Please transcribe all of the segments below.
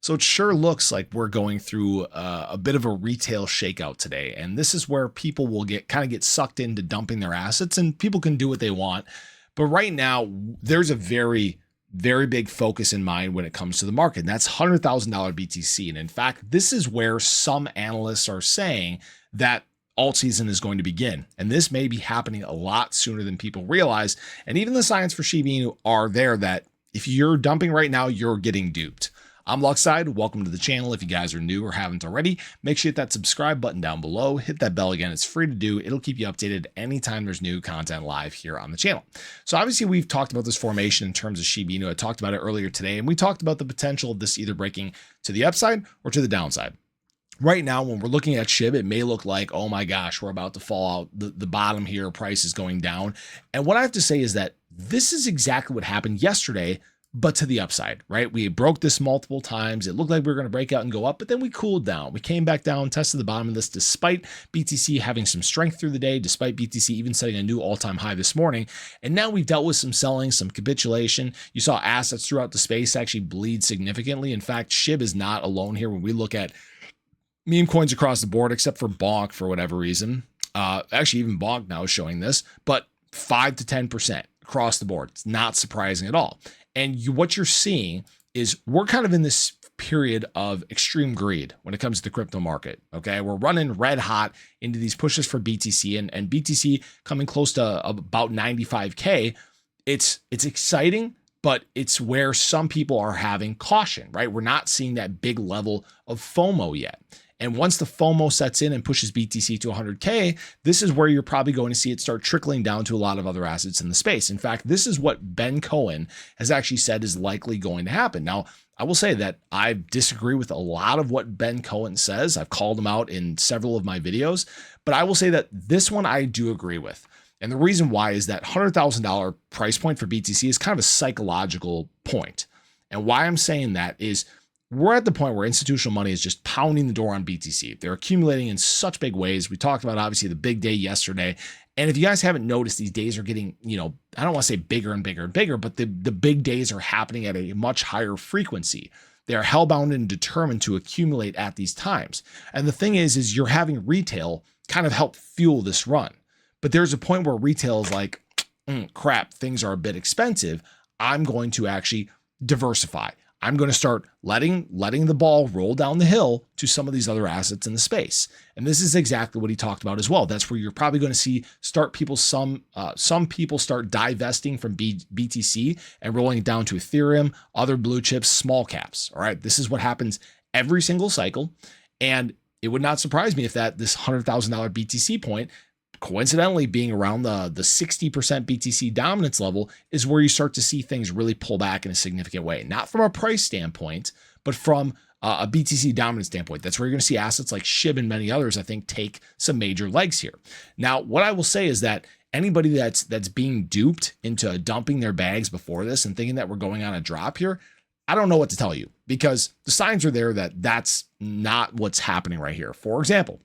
So it sure looks like we're going through a bit of a retail shakeout today. And this is where people will get sucked into dumping their assets, and people can do what they want. But right now, there's a very, very big focus in mind when it comes to the market. And that's $100,000 BTC. And in fact, this is where some analysts are saying that Altseason is going to begin. And this may be happening a lot sooner than people realize. And even the signs for Shiba Inu are there that if you're dumping right now, you're getting duped. I'm Luckside. Welcome to the channel. If you guys are new or haven't already, make sure you hit that subscribe button down below. Hit that bell again. It's free to do. It'll keep you updated anytime there's new content live here on the channel. So obviously we've talked about this formation in terms of Shiba Inu. I talked about it earlier today, and we talked about the potential of this either breaking to the upside or to the downside. Right now, when we're looking at SHIB, it may look like, oh my gosh, we're about to fall out the bottom here. Price is going down. And what I have to say is that this is exactly what happened yesterday, but to the upside, right? We broke this multiple times. It looked like we were going to break out and go up, but then we cooled down. We came back down, tested the bottom of this despite BTC having some strength through the day, despite BTC even setting a new all-time high this morning. And now we've dealt with some selling, some capitulation. You saw assets throughout the space actually bleed significantly. In fact, SHIB is not alone here when we look at meme coins across the board, except for Bonk for whatever reason. Actually, even Bonk now is showing this, but 5 to 10% across the board. It's not surprising at all. And what you're seeing is we're kind of in this period of extreme greed when it comes to the crypto market. Okay, we're running red hot into these pushes for BTC, and BTC coming close to about 95K. It's exciting, but it's where some people are having caution, right? We're not seeing that big level of FOMO yet. And once the FOMO sets in and pushes BTC to 100K, this is where you're probably going to see it start trickling down to a lot of other assets in the space. In fact, this is what Ben Cohen has actually said is likely going to happen. Now, I will say that I disagree with a lot of what Ben Cohen says. I've called him out in several of my videos, but I will say that this one I do agree with. And the reason why is that $100,000 price point for BTC is kind of a psychological point. And why I'm saying that is we're at the point where institutional money is just pounding the door on BTC. They're accumulating in such big ways. We talked about obviously the big day yesterday. And if you guys haven't noticed, these days are getting, I don't want to say bigger and bigger and bigger, but the big days are happening at a much higher frequency. They are hellbound and determined to accumulate at these times. And the thing is you're having retail kind of help fuel this run. But there's a point where retail is like, crap, things are a bit expensive. I'm going to actually diversify. I'm going to start letting the ball roll down the hill to some of these other assets in the space. And this is exactly what he talked about as well. That's where you're probably going to see some people start divesting from BTC and rolling it down to Ethereum, other blue chips, small caps. All right. This is what happens every single cycle. And it would not surprise me if this $100,000 BTC point, coincidentally being around the 60% BTC dominance level, is where you start to see things really pull back in a significant way, not from a price standpoint, but from a BTC dominance standpoint. That's where you're going to see assets like SHIB and many others, I think, take some major legs here. Now, what I will say is that anybody that's being duped into dumping their bags before this and thinking that we're going on a drop here, I don't know what to tell you, because the signs are there that that's not what's happening right here. For example,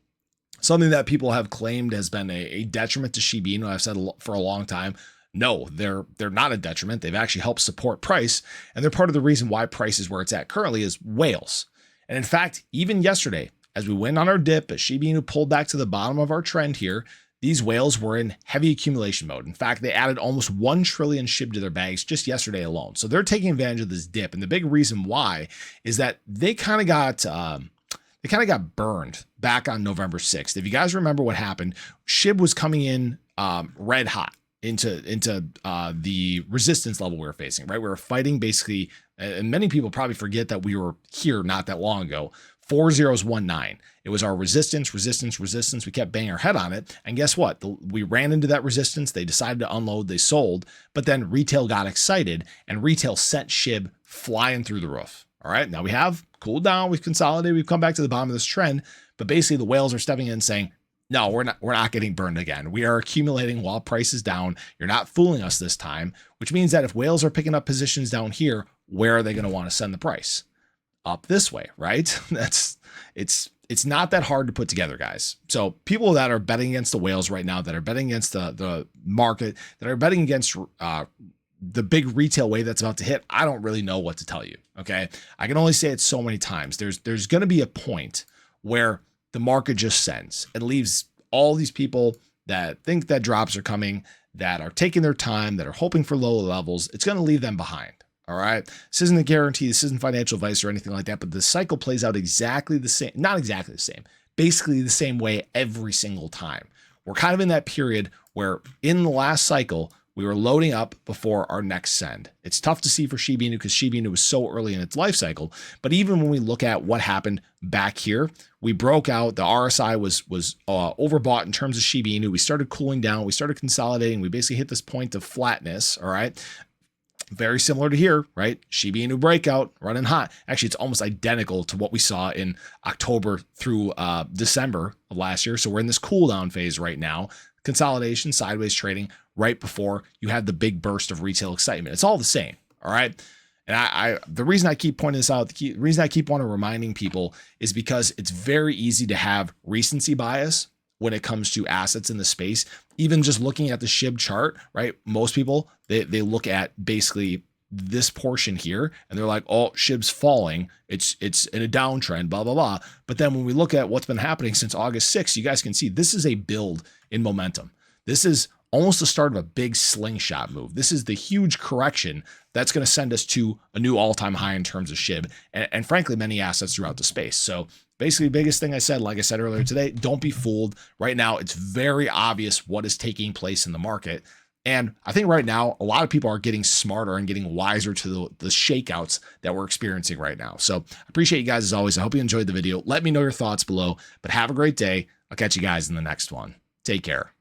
something that people have claimed has been a detriment to Shiba Inu, I've said for a long time, no, they're not a detriment. They've actually helped support price. And they're part of the reason why price is where it's at currently is whales. And in fact, even yesterday, as we went on our dip, as Shiba Inu pulled back to the bottom of our trend here, these whales were in heavy accumulation mode. In fact, they added almost 1 trillion SHIB to their bags just yesterday alone. So they're taking advantage of this dip. And the big reason why is that they kind of got burned back on November 6th. If you guys remember what happened, SHIB was coming in red hot into the resistance level we were facing, right? We were fighting basically, and many people probably forget that we were here not that long ago, 4019. It was our resistance. We kept banging our head on it. And guess what? We ran into that resistance. They decided to unload. They sold. But then retail got excited and retail sent SHIB flying through the roof. All right. Now we have cooled down. We've consolidated. We've come back to the bottom of this trend. But basically the whales are stepping in saying, no, we're not getting burned again. We are accumulating while price is down. You're not fooling us this time, which means that if whales are picking up positions down here, where are they going to want to send the price? Up this way, right? It's not that hard to put together, guys. So people that are betting against the whales right now, that are betting against the market, that are betting against the big retail wave that's about to hit, I don't really know what to tell you. Okay. I can only say it so many times. There's going to be a point where the market just sends and leaves all these people that think that drops are coming, that are taking their time, that are hoping for low levels. It's going to leave them behind. All right. This isn't a guarantee. This isn't financial advice or anything like that, but the cycle plays out exactly the same, not exactly the same, basically the same way every single time. We're kind of in that period where in the last cycle, we were loading up before our next send. It's tough to see for Shiba Inu because Shiba Inu was so early in its life cycle. But even when we look at what happened back here, we broke out. The RSI was overbought in terms of Shiba Inu. We started cooling down. We started consolidating. We basically hit this point of flatness. All right. Very similar to here, right? Shiba Inu breakout, running hot. Actually, it's almost identical to what we saw in October through December of last year. So we're in this cool down phase right now. Consolidation, sideways trading right before you have the big burst of retail excitement. It's all the same. All right. And the reason I keep pointing this out, the reason I keep wanting to reminding people is because it's very easy to have recency bias when it comes to assets in the space. Even just looking at the SHIB chart, right? Most people, they look at basically this portion here and they're like, oh, SHIB's falling. It's in a downtrend, blah, blah, blah. But then when we look at what's been happening since August 6th, you guys can see this is a build in momentum. This is almost the start of a big slingshot move. This is the huge correction that's going to send us to a new all-time high in terms of SHIB and frankly, many assets throughout the space. So basically, the biggest thing I said, like I said earlier today, don't be fooled. Right now, it's very obvious what is taking place in the market. And I think right now, a lot of people are getting smarter and getting wiser to the shakeouts that we're experiencing right now. So I appreciate you guys as always. I hope you enjoyed the video. Let me know your thoughts below, but have a great day. I'll catch you guys in the next one. Take care.